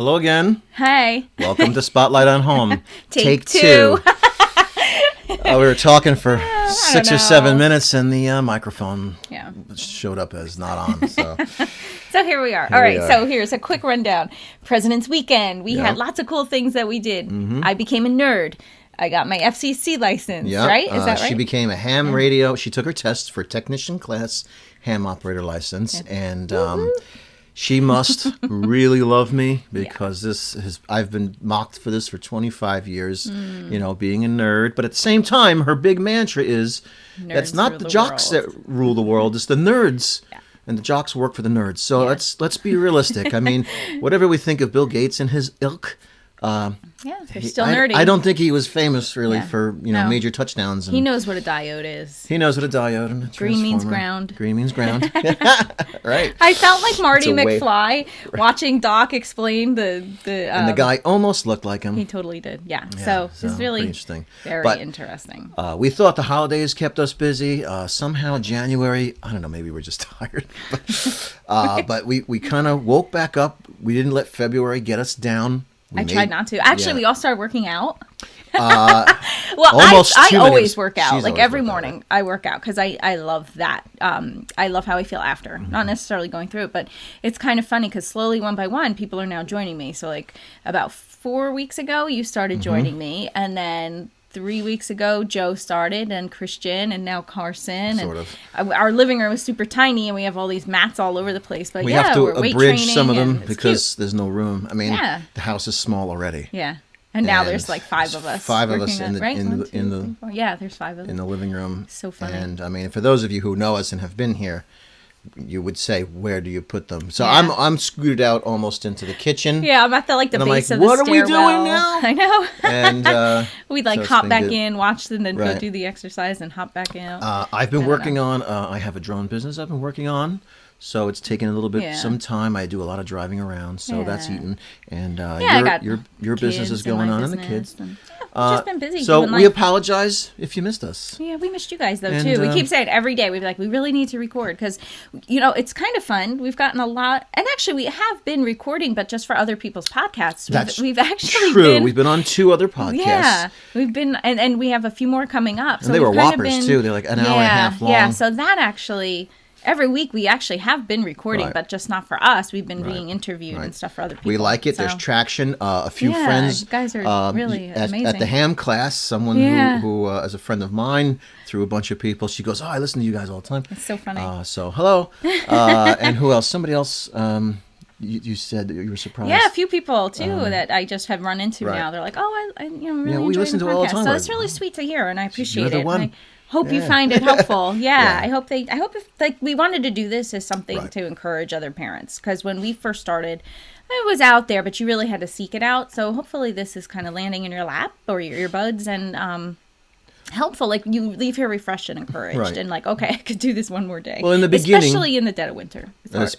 Hello again. Hey. Welcome to Spotlight on Home. Take two. We were talking for 6 or 7 know. minutes and the microphone Yeah. showed up as not on. So, So here we are. All right, so here's a quick rundown. President's Weekend. We had lots of cool things that we did. Mm-hmm. I became a nerd. I got my FCC license, right? Is that right? She became a ham radio. She took her tests for technician class ham operator license. And she must really love me because I've been mocked for this for 25 years, being a nerd. But at the same time, her big mantra is, it's not the jocks that rule the world, it's the nerds. Yeah. And the jocks work for the nerds. So let's be realistic. I mean, whatever we think of Bill Gates and his ilk, they're still nerdy. I don't think he was famous really for major touchdowns. And he knows what a diode is. He knows what a diode and a green means ground. Green means ground. Right. I felt like Marty McFly watching Doc explain the and the guy almost looked like him. He totally did. Yeah. So it's really interesting. Very interesting. We thought the holidays kept us busy. Somehow January, I don't know, maybe we're just tired. But we kind of woke back up. We didn't let February get us down. I tried not to. Actually, we all started working out. Well, I always work out. Like every morning, I work out because I love that. I love how I feel after. Mm-hmm. Not necessarily going through it, but it's kind of funny because slowly, one by one, people are now joining me. So like about 4 weeks ago, you started joining me, and then 3 weeks ago, Joe started, and Christian, and now Carson. Sort of. Our living room is super tiny, and we have all these mats all over the place. But we have to we're weight abridge training, some of them and because there's no room. I mean, the house is small already. Yeah. And now there's like 5 of us. 5 of us in the there's 5 of us in the living room. So funny. And I mean, for those of you who know us and have been here, you would say, where do you put them? So I'm scooted out almost into the kitchen. Yeah, I'm at the base of the stairwell. What are we doing now? I know. And we'd hop back in, watch, and then go do the exercise and hop back out. I've been working on. I have a drone business I've been working on. So it's taken a little bit, some time. I do a lot of driving around, so that's eaten. And your business is going on, and the kids. Just been busy. So we apologize if you missed us. Yeah, we missed you guys though too. We keep saying every day. We'd be like, we really need to record because, it's kind of fun. We've gotten a lot, and actually we have been recording, but just for other people's podcasts. We've actually true. We've been on 2 other podcasts. Yeah, we've been, and we have a few more coming up. So and they were whoppers too. They're like an hour and a half long. Yeah, so that actually. Every week we actually have been recording, but just not for us. We've been being interviewed and stuff for other people. We like it. So. There's traction. A few friends. You guys are really amazing. At the ham class, someone who is a friend of mine, through a bunch of people, she goes, I listen to you guys all the time. It's so funny. So hello. And who else? Somebody else. You said that you were surprised. Yeah, a few people too that I just have run into now. They're like, I really enjoy listen the to podcast. it all the time. So it's really sweet to hear, and I appreciate You're the it. one. Hope you find it helpful. I hope if we wanted to do this as something to encourage other parents, because when we first started, it was out there, but you really had to seek it out. So hopefully this is kind of landing in your lap or your earbuds and helpful. Like you leave here refreshed and encouraged and like, okay, I could do this one more day. Well, in the beginning, especially in the dead of winter. This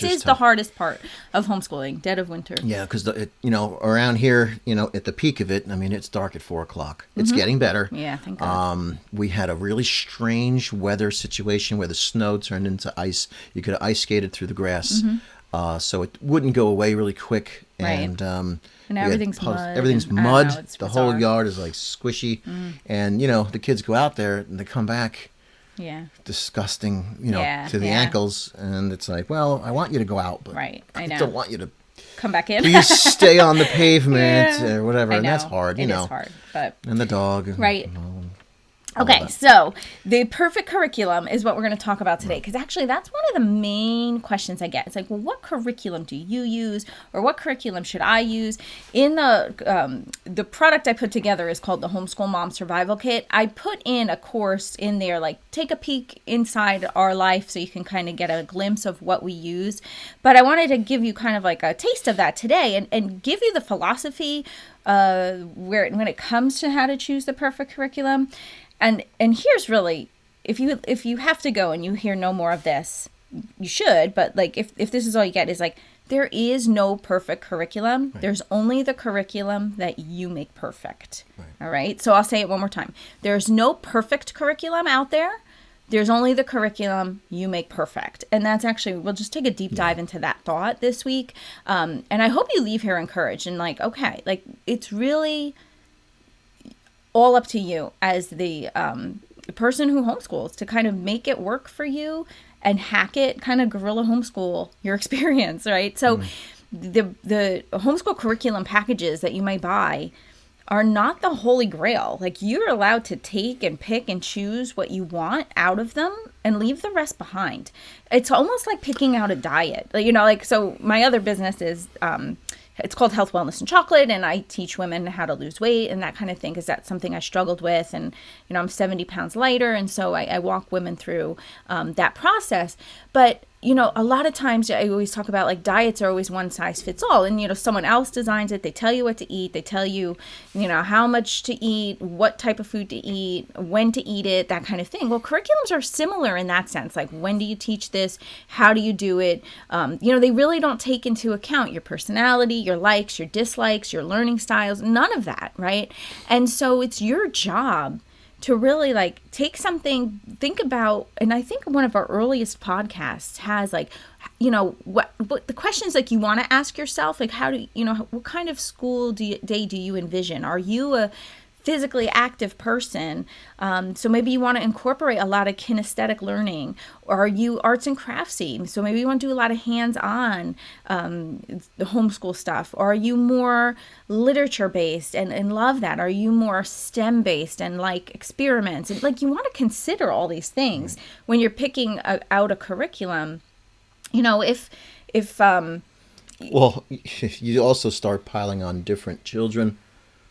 is the hardest part of homeschooling, dead of winter. Yeah, because around here, at the peak of it, I mean, it's dark at 4:00. Mm-hmm. It's getting better. Yeah, thank God. We had a really strange weather situation where the snow turned into ice. You could have ice skated through the grass, so it wouldn't go away really quick. Right. And everything's mud. Everything's mud. The whole yard is like squishy. And, the kids go out there and they come back disgusting, to the ankles. And it's like, well, I want you to go out, but I don't want you to come back in. Please stay on the pavement or whatever. And that's hard, It is hard. But and the dog. Right. Okay, so the perfect curriculum is what we're going to talk about today, because actually that's one of the main questions I get. It's like, well, what curriculum do you use, or what curriculum should I use? In the product I put together is called the Homeschool Mom Survival Kit. I put in a course in there, like take a peek inside our life so you can kind of get a glimpse of what we use. But I wanted to give you kind of like a taste of that today and give you the philosophy when it comes to how to choose the perfect curriculum. And here's really, if you have to go and you hear no more of this, you should, but like if this is all you get is like, there is no perfect curriculum. Right. There's only the curriculum that you make perfect. Right. All right. So I'll say it one more time. There's no perfect curriculum out there. there's only the curriculum, you make perfect. And that's actually, we'll just take a deep dive into that thought this week. And I hope you leave here encouraged and like, okay, like it's really all up to you as the person who homeschools to kind of make it work for you and hack it, kind of guerrilla homeschool your experience, right? So the homeschool curriculum packages that you might buy are not the holy grail. Like you're allowed to take and pick and choose what you want out of them and leave the rest behind. It's almost like picking out a diet. You know, like, so my other business is, it's called Health, Wellness, and Chocolate, and I teach women how to lose weight and that kind of thing, because that's something I struggled with. And, you know, I'm 70 pounds lighter, and so I walk women through that process. But, you know, a lot of times I always talk about, like, diets are always one size fits all. And, you know, someone else designs it. They tell you what to eat. They tell you, you know, how much to eat, what type of food to eat, when to eat it, that kind of thing. Well, curriculums are similar in that sense. Like, when do you teach this? How do you do it? You know, they really don't take into account your personality, your likes, your dislikes, your learning styles, none of that, right? And so it's your job to really like take something, think about, and I think one of our earliest podcasts has like, you know, what the questions like you want to ask yourself, like how do you know, what kind of school day do you envision? Are you a physically active person? So maybe you want to incorporate a lot of kinesthetic learning. Or are you arts and craftsy? So maybe you want to do a lot of hands-on the homeschool stuff. Or are you more literature-based and love that? Are you more STEM-based and like experiments? And like you want to consider all these things when you're picking out a curriculum. You know, if well, you also start piling on different children.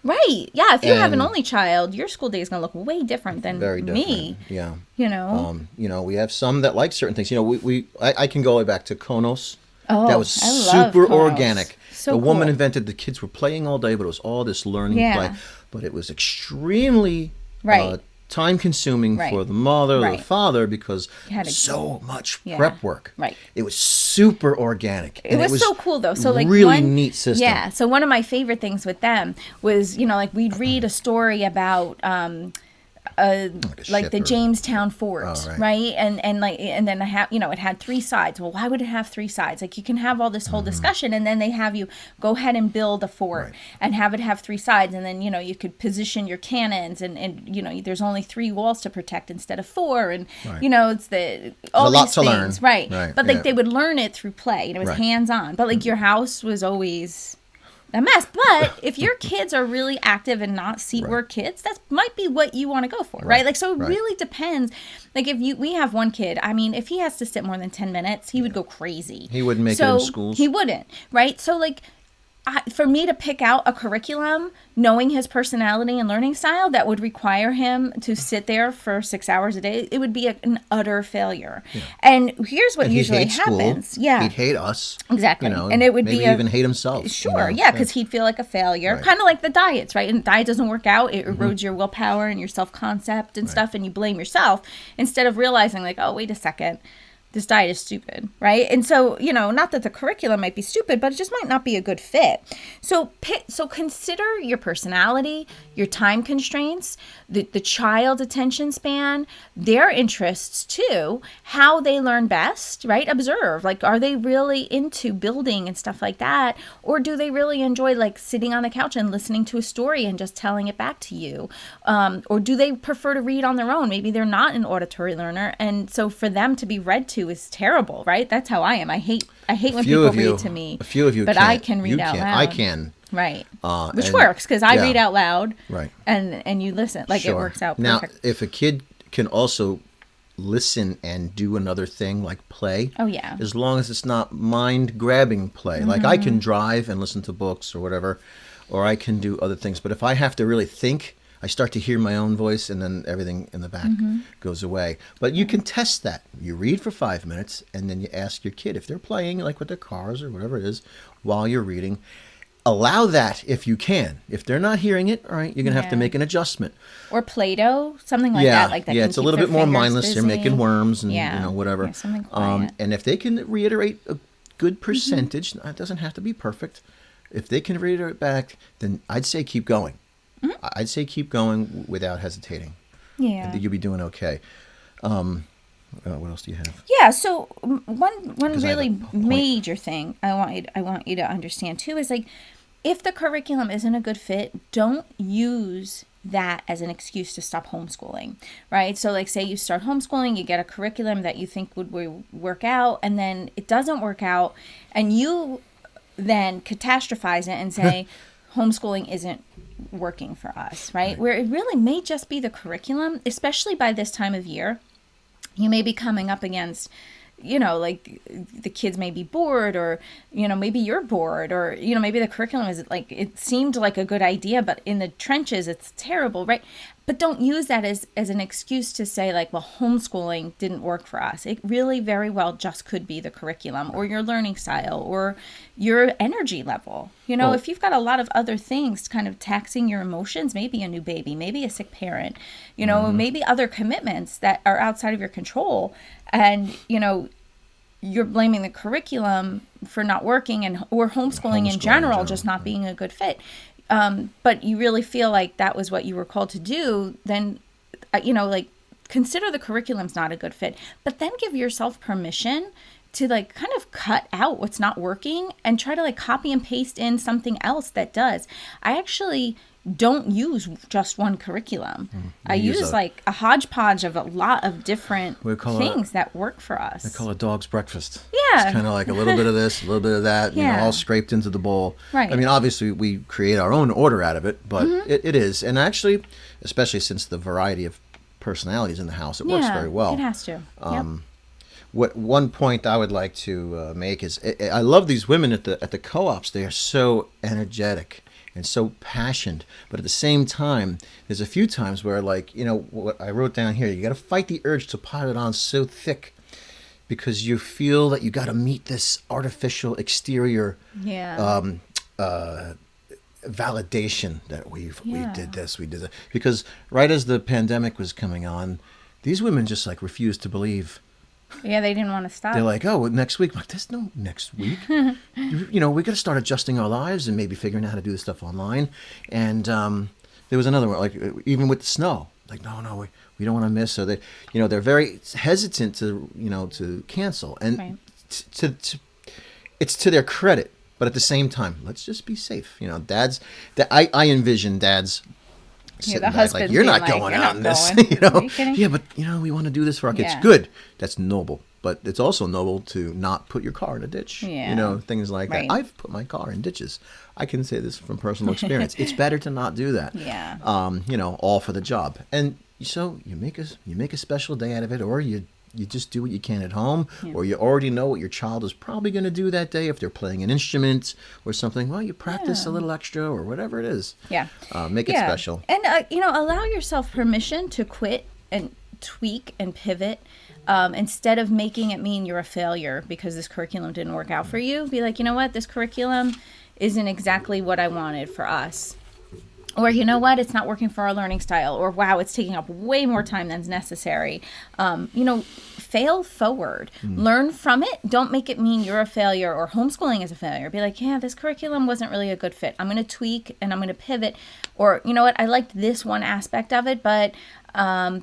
Right. Yeah. If you have an only child, your school day is going to look way different than very different. Me. Yeah. You know. You know, we have some that like certain things. You know, I can go way back to Konos. Oh, that was I love super Konos. organic. So the woman cool. invented. The kids were playing all day, but it was all this learning Yeah. play. But it was extremely Right. time-consuming Right. for the mother or Right. the father because You had to- so much Yeah. prep work. Right. It was super organic. It was so cool though. So like really neat system. Yeah. So one of my favorite things with them was, you know, like we'd read a story about like the Jamestown fort, Oh, right? And then you know, it had 3 sides. Well, why would it have 3 sides? Like you can have all this whole discussion, and then they have you go ahead and build a fort and have it have 3 sides, and then you know you could position your cannons, and you know there's only 3 walls to protect instead of 4, and you know it's all a lot these to things, learn. right? But like they would learn it through play, and it was hands on. But like your house was always a mess. But if your kids are really active and not seat work kids, that might be what you want to go for, right? Like, so it really depends. Like if we have one kid, I mean, if he has to sit more than 10 minutes, he would go crazy. He wouldn't make it in schools. He wouldn't, right? So like, for me to pick out a curriculum, knowing his personality and learning style, that would require him to sit there for 6 hours a day, it would be an utter failure. Yeah. And here's what usually happens. School. Yeah, he'd hate us. Exactly, You know, and it would maybe be even hate himself. Sure, you know? Yeah, because he'd feel like a failure, kind of like the diets, right? And the diet doesn't work out; it erodes your willpower and your self-concept and stuff, and you blame yourself instead of realizing, like, oh, wait a second. This diet is stupid, right? And so, you know, not that the curriculum might be stupid, but it just might not be a good fit. So consider your personality, your time constraints, the child's attention span, their interests too, how they learn best, right? Observe, like, are they really into building and stuff like that? Or do they really enjoy like sitting on the couch and listening to a story and just telling it back to you? Or do they prefer to read on their own? Maybe they're not an auditory learner. And so for them to be read to is terrible, right? That's how I am. I hate when people read to me. A few of you but can't. I can read out loud. I can. Right. Which works because I read out loud. Right. And you listen. Like it works out perfect. Now, if a kid can also listen and do another thing like play. Oh, yeah. As long as it's not mind-grabbing play. Like I can drive and listen to books or whatever, or I can do other things. But if I have to really think, I start to hear my own voice, and then everything in the back goes away. But you can test that. You read for 5 minutes, and then you ask your kid if they're playing, like with their cars or whatever it is, while you're reading. Allow that if you can. If they're not hearing it, all right, you're going to have to make an adjustment. Or Play-Doh, something like that. Like that yeah, can it's a keep little their bit more fingers mindless. busy. They're making worms and you know whatever. Yeah, something quiet. And if they can reiterate a good percentage, it doesn't have to be perfect. If they can reiterate back, then I'd say keep going. I'd say keep going without hesitating. Yeah. I think you'll be doing okay. What else do you have? Yeah, so one 'Cause I have really a point. major thing I want you to understand too is like if the curriculum isn't a good fit, don't use that as an excuse to stop homeschooling, right? So like say you start homeschooling, you get a curriculum that you think would work out, and then it doesn't work out, and you then catastrophize it and say homeschooling isn't working for us, right? Where it really may just be the curriculum, especially by this time of year. You may be coming up against, like the kids may be bored, or, maybe you're bored, or, maybe the curriculum is like, it seemed like a good idea, but in the trenches, it's terrible, right? But don't use that as an excuse to say like, well, homeschooling didn't work for us. It really very well just could be the curriculum or your learning style or your energy level. Well, If you've got a lot of other things kind of taxing your emotions, maybe a new baby, maybe a sick parent, maybe other commitments that are outside of your control, and, you're blaming the curriculum for not working or homeschooling in general just not being a good fit. But you really feel like that was what you were called to do, then, like consider the curriculum's not a good fit, but then give yourself permission to like kind of cut out what's not working and try to like copy and paste in something else that does. I actually don't use just one curriculum. I use like a hodgepodge of a lot of different things that work for us. I call it dog's breakfast. Yeah. It's kind of like a little bit of this, a little bit of that, all scraped into the bowl. Right. I mean, obviously we create our own order out of it, but it is. And actually, especially since the variety of personalities in the house, it works very well. It has to. What one point I would like to make is I love these women at the co-ops. They are so energetic and so passionate, but at the same time, there's a few times where like, what I wrote down here, you got to fight the urge to pile it on so thick because you feel that you got to meet this artificial exterior validation that we did this, we did that. Because right as the pandemic was coming on, these women just like refused to believe. Yeah, they didn't want to stop. They're like, oh, next week. I'm like, there's no next week. We got to start adjusting our lives and maybe figuring out how to do this stuff online. And there was another one, like even with the snow. Like, no, we don't want to miss. So they, they're very hesitant to, to cancel. And it's to their credit. But at the same time, let's just be safe. I envision dads sitting back like, you're not going out on this. Are you kidding? Yeah, but we want to do this for our kids. Yeah. Good. That's noble. But it's also noble to not put your car in a ditch. Yeah. Things like that. I've put my car in ditches. I can say this from personal experience. It's better to not do that. Yeah. All for the job. And so you make a special day out of it, or you just do what you can at home, or you already know what your child is probably going to do that day. If they're playing an instrument or something, well, you practice a little extra or whatever it is. Yeah. Make it special. And, allow yourself permission to quit and tweak and pivot instead of making it mean you're a failure because this curriculum didn't work out for you. Be like, you know what? This curriculum isn't exactly what I wanted for us. Or, you know what, it's not working for our learning style. Or, wow, it's taking up way more time than's necessary. Fail forward. Learn from it. Don't make it mean you're a failure or homeschooling is a failure. Be like, yeah, this curriculum wasn't really a good fit. I'm going to tweak and I'm going to pivot. Or, you know what, I liked this one aspect of it, but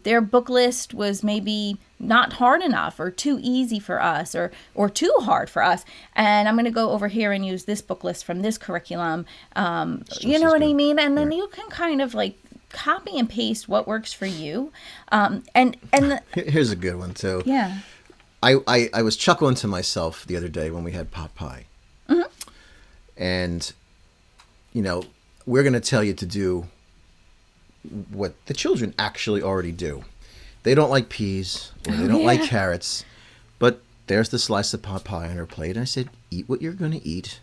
their book list was maybe not hard enough or too easy for us or too hard for us. And I'm going to go over here and use this book list from this curriculum. You know what I mean? And then you can kind of like copy and paste what works for you. Here's a good one too. Yeah. I was chuckling to myself the other day when we had pot pie. Mm-hmm. And, we're going to tell you to do what the children actually already do. They don't like peas or they don't like carrots, but there's the slice of pot pie on her plate. And I said, eat what you're going to eat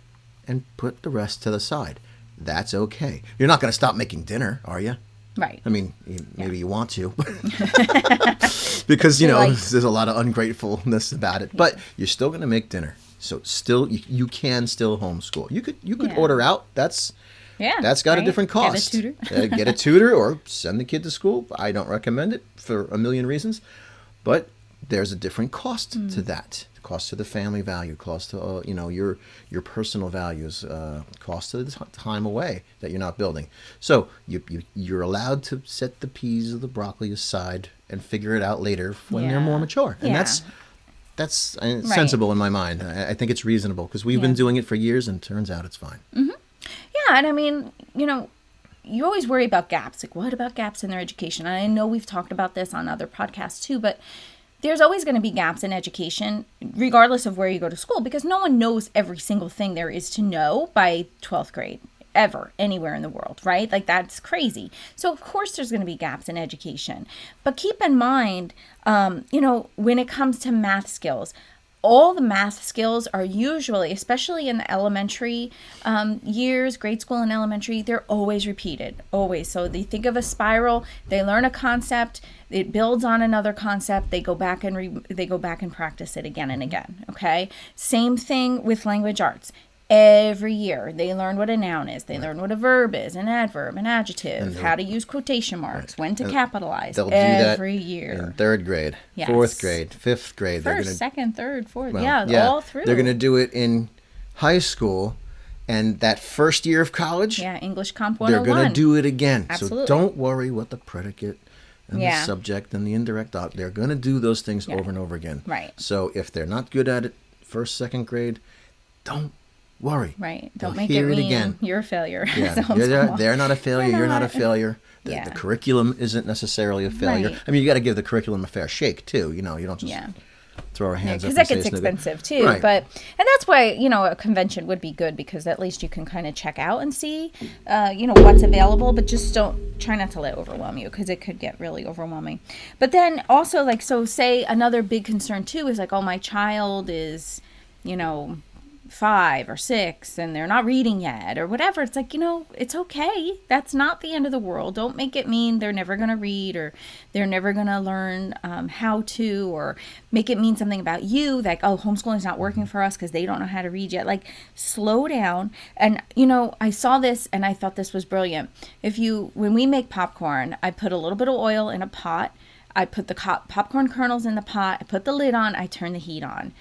and put the rest to the side. That's okay. You're not going to stop making dinner, are you? Right. I mean, maybe you want to, because, there's a lot of ungratefulness about it, but you're still going to make dinner. So still, you can still homeschool. You could order out. That's got a different cost. Get a tutor. Get a tutor or send the kid to school. I don't recommend it for a million reasons, but there's a different cost to that. Cost to the family value, cost to your personal values, cost to the time away that you're not building. So you're allowed to set the peas or the broccoli aside and figure it out later when they're more mature. And that's sensible in my mind. I think it's reasonable because we've been doing it for years and turns out it's fine. Yeah, and I mean, you always worry about gaps. Like, what about gaps in their education? And I know we've talked about this on other podcasts too, but there's always going to be gaps in education, regardless of where you go to school, because no one knows every single thing there is to know by 12th grade, ever, anywhere in the world, right? Like, that's crazy. So, of course, there's going to be gaps in education. But keep in mind, when it comes to math skills, all the math skills are usually, especially in the elementary years, grade school and elementary, they're always repeated, always. So they think of a spiral, they learn a concept, it builds on another concept, they go back and practice it again and again, okay? Same thing with language arts. Every year, they learn what a noun is. They learn what a verb is, an adverb, an adjective, how to use quotation marks, when to capitalize. They'll every do that year. In 3rd grade, 4th grade, 5th grade. First, 2nd, 3rd, 4th, all through. They're going to do it in high school, and that first year of college, English Comp 101. They're going to do it again. Absolutely. So don't worry what the predicate and the subject and the indirect, they're going to do those things over and over again. Right. So if they're not good at it, 1st, 2nd grade, don't worry. Right. Don't make it mean again. You're a failure. Yeah. They're not a failure. You're not a failure. The curriculum isn't necessarily a failure. Right. I mean, you got to give the curriculum a fair shake too. You don't just throw our hands up. Because that gets expensive too. Right. And that's why a convention would be good, because at least you can kind of check out and see what's available. But just try not to let it overwhelm you, because it could get really overwhelming. But then also, say another big concern too is my child is 5 or 6 and they're not reading yet or whatever. It's it's okay. That's not the end of the world. Don't make it mean they're never going to read, or they're never going to learn how to, or make it mean something about you, like, oh, homeschooling is not working for us because they don't know how to read yet. Slow down. And I saw this and I thought this was brilliant. When we make popcorn, I put a little bit of oil in a pot. I put the popcorn kernels in the pot. I put the lid on. I turn the heat on.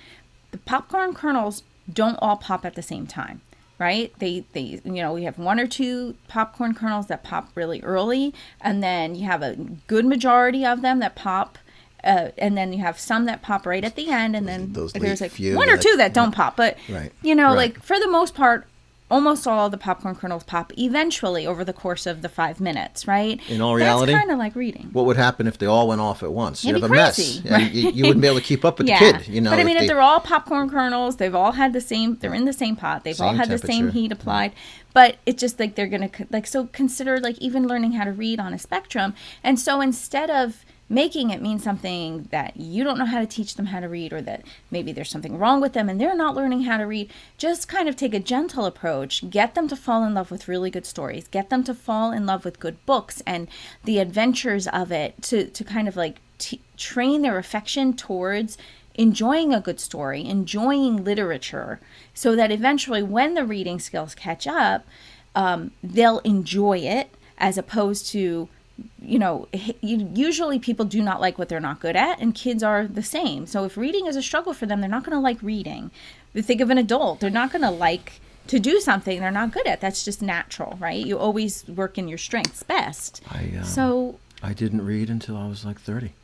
The popcorn kernels don't all pop at the same time, right? They we have 1 or 2 popcorn kernels that pop really early, and then you have a good majority of them that pop, and then you have some that pop right at the end, and then there's 1 or 2 that don't pop. But for the most part, almost all of the popcorn kernels pop eventually over the course of the 5 minutes, right? In all reality, that's kind of like reading. What would happen if they all went off at once? It'd You'd have be a crazy, mess. right? You wouldn't be able to keep up with the kid. But I mean, if they're all popcorn kernels, they've all had the same. They're in the same pot. They've all had the same heat applied. But it's just they're gonna so consider even learning how to read on a spectrum. And so instead of making it mean something that you don't know how to teach them how to read, or that maybe there's something wrong with them and they're not learning how to read, just kind of take a gentle approach. Get them to fall in love with really good stories. Get them to fall in love with good books and the adventures of it, to kind of train their affection towards enjoying a good story, enjoying literature, so that eventually when the reading skills catch up, they'll enjoy it, as opposed to usually people do not like what they're not good at, and kids are the same. So if reading is a struggle for them, they're not going to like reading. Think of an adult. They're not going to like to do something they're not good at. That's just natural, right? You always work in your strengths best. I didn't read until I was 30.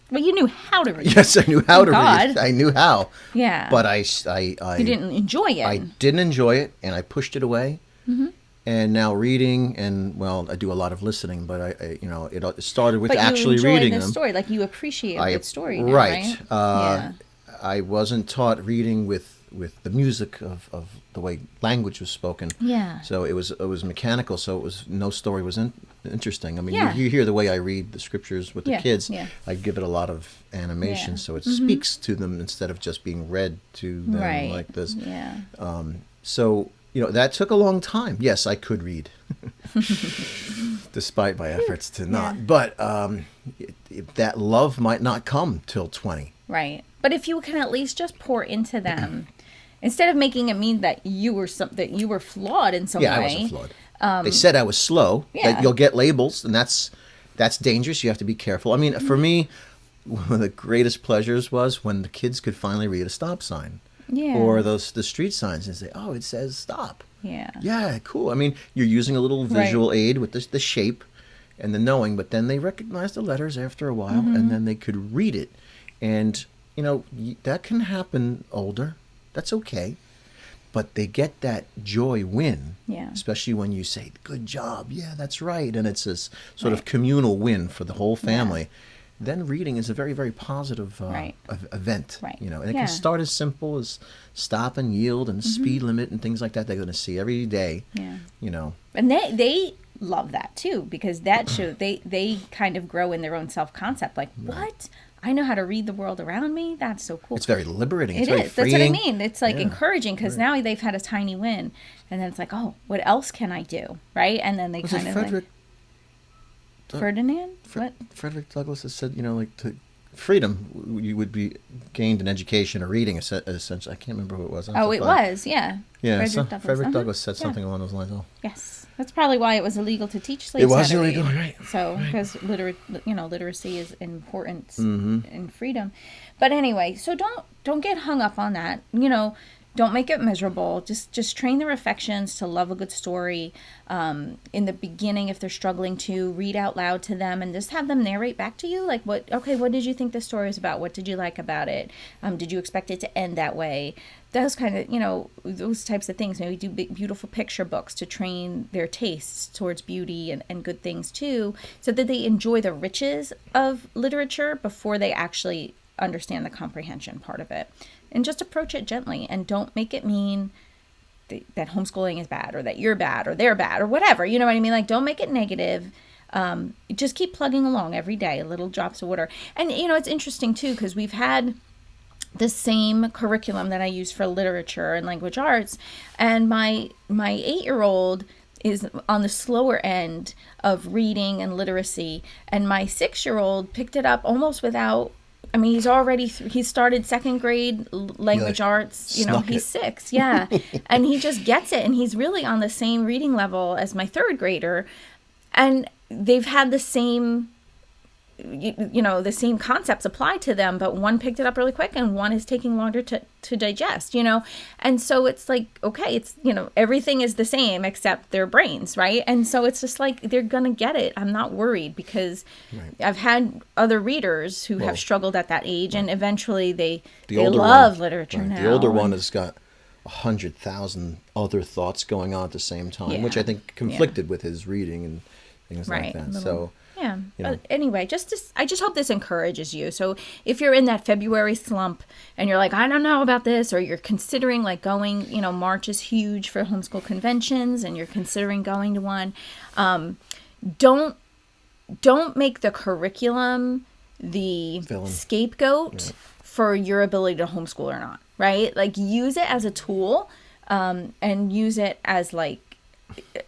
Well, you knew how to read. Yes, I knew how to read. I knew how. Yeah. But I you didn't enjoy it. I didn't enjoy it, and I pushed it away. Mm-hmm. And now reading, and I do a lot of listening, but it started with actually reading reading the them. Story, you appreciate a good story now, right? Yeah. I wasn't taught reading with the music of the way language was spoken. Yeah. So it was mechanical. So no story was interesting. I mean, you hear the way I read the scriptures with the kids. Yeah. I give it a lot of animation, so it speaks to them instead of just being read to them like this. Yeah. So. That took a long time. Yes, I could read, despite my efforts to not. Yeah. But that love might not come till 20. Right. But if you can at least just pour into them, instead of making it mean that you were flawed in some way. Yeah, I wasn't flawed. They said I was slow. Yeah. That you'll get labels, and that's dangerous. You have to be careful. I mean, for me, one of the greatest pleasures was when the kids could finally read a stop sign. Yeah. Or the street signs and say, oh, it says stop. Yeah. Yeah, cool. I mean, you're using a little visual aid with the shape, and the knowing, but then they recognized the letters after a while, and then they could read it. And, that can happen older. That's okay. But they get that joy win, especially when you say, good job, yeah, that's right. And it's this sort of communal win for the whole family. Then reading is a very, very positive event. And it can start as simple as stop and yield and speed limit and things like that they're going to see every day. And they love that too, because that shows they kind of grow in their own self-concept. Like, what? I know how to read the world around me. That's so cool. It's very liberating. It's it very is. freeing. That's what I mean. It's like encouraging, because now they've had a tiny win, and then it's like, oh, what else can I do, right? And then they kind of Ferdinand? What? Frederick Douglass has said, to freedom, you would be gained in education or reading, essentially. I can't remember who it was. It was, yeah. Yeah, Frederick Douglass said something along those lines. Oh. Yes. That's probably why it was illegal to teach slaves. It was illegal, right? So, because literacy is important in freedom. But anyway, so don't get hung up on that. Don't make it miserable. Just train their affections to love a good story. In the beginning, if they're struggling to, read out loud to them and just have them narrate back to you. Like, what did you think the story was about? What did you like about it? Did you expect it to end that way? Those kind of, those types of things. Maybe do beautiful picture books to train their tastes towards beauty and good things too, so that they enjoy the riches of literature before they actually understand the comprehension part of it. And just approach it gently, and don't make it mean that homeschooling is bad, or that you're bad, or they're bad, or whatever. You know what I mean? Like, don't make it negative. Just keep plugging along every day, little drops of water. And, it's interesting, too, because we've had the same curriculum that I use for literature and language arts. And my 8-year-old is on the slower end of reading and literacy. And my 6-year-old picked it up almost without... he's already, he started second grade language arts, he's 6. Yeah. And he just gets it. And he's really on the same reading level as my 3rd grader. And they've had the same, the same concepts applied to them, but one picked it up really quick and one is taking longer to digest, And so it's like, okay, it's, everything is the same except their brains, right? And so it's just like, they're going to get it. I'm not worried, because I've had other readers who have struggled at that age, and eventually they love literature now. The older one has got 100,000 other thoughts going on at the same time, which I think conflicted with his reading and things like that. So... Yeah. But anyway, I just hope this encourages you. So if you're in that February slump and you're like, I don't know about this, or you're considering like going, March is huge for homeschool conventions and you're considering going to one, don't make the curriculum the scapegoat for your ability to homeschool or not, right? Like, use it as a tool, and use it as like,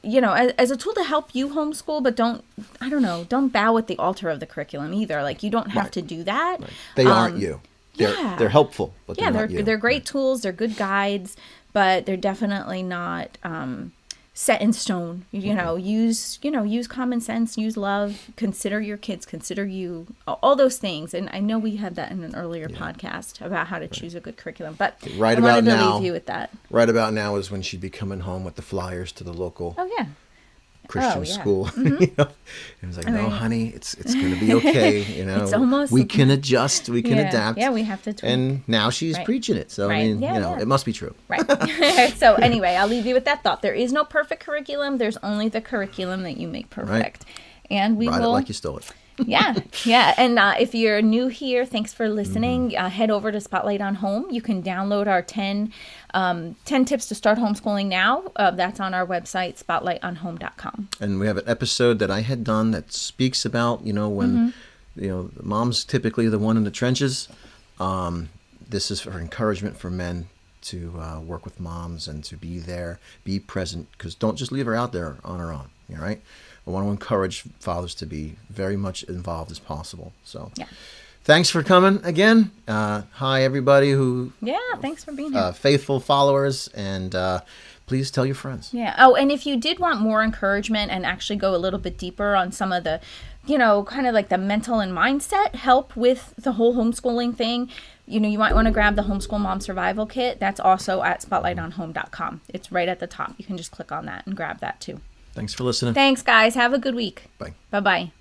as a tool to help you homeschool, but don't bow at the altar of the curriculum either. Like, you don't have to do that. Right. They aren't you. They're helpful, but they're not you. They're great tools. They're good guides, but they're definitely not set in stone. Use common sense, use love, consider your kids, consider you, all those things. And I know we had that in an earlier podcast about how to choose a good curriculum, but I wanted to leave you with that. Right about now is when she'd be coming home with the flyers to the local Christian school. Mm-hmm. It was like, no, honey, it's going to be okay. It's almost, we can adjust, we can adapt. Yeah, we have to tweak. And now she's preaching it. So, it must be true. Right. So anyway, I'll leave you with that thought. There is no perfect curriculum. There's only the curriculum that you make perfect. Right. And we Ride will... it like you stole it. Yeah. And if you're new here, thanks for listening. Head over to Spotlight on Home. You can download our 10 tips to start homeschooling now. That's on our website, spotlightonhome.com. And we have an episode that I had done that speaks about, when, mom's typically the one in the trenches. This is for encouragement for men to work with moms and to be there, be present, because don't just leave her out there on her own, right? I want to encourage fathers to be very much involved as possible. So, thanks for coming again. Hi, everybody who... Yeah, thanks for being here. Faithful followers, and please tell your friends. Yeah. Oh, and if you did want more encouragement and actually go a little bit deeper on some of the, kind of like the mental and mindset help with the whole homeschooling thing, you might want to grab the Homeschool Mom Survival Kit. That's also at spotlightonhome.com. It's right at the top. You can just click on that and grab that too. Thanks for listening. Thanks, guys. Have a good week. Bye. Bye-bye.